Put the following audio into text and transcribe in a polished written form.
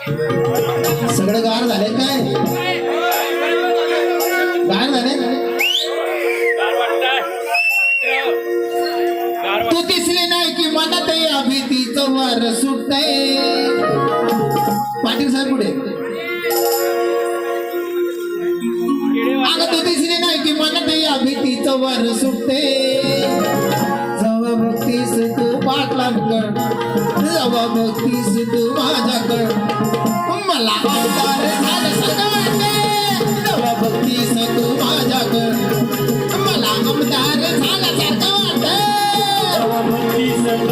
सगळं गार झाले काय गार झाले तू दिसली नाही की मनात या भीतीचं वार सुटतंय पाटील साहेब पुढे अगं तू दिसली नाही की मनात या भीतीचं वार सुटते जवा बघतीस तू पाटलांकड जवा बघतीस तू माझ्याकड मला आमदार झाल्यासारखं वाटते जवा बघतीस तू माझ्याकड मला आमदार झाल्यासारखं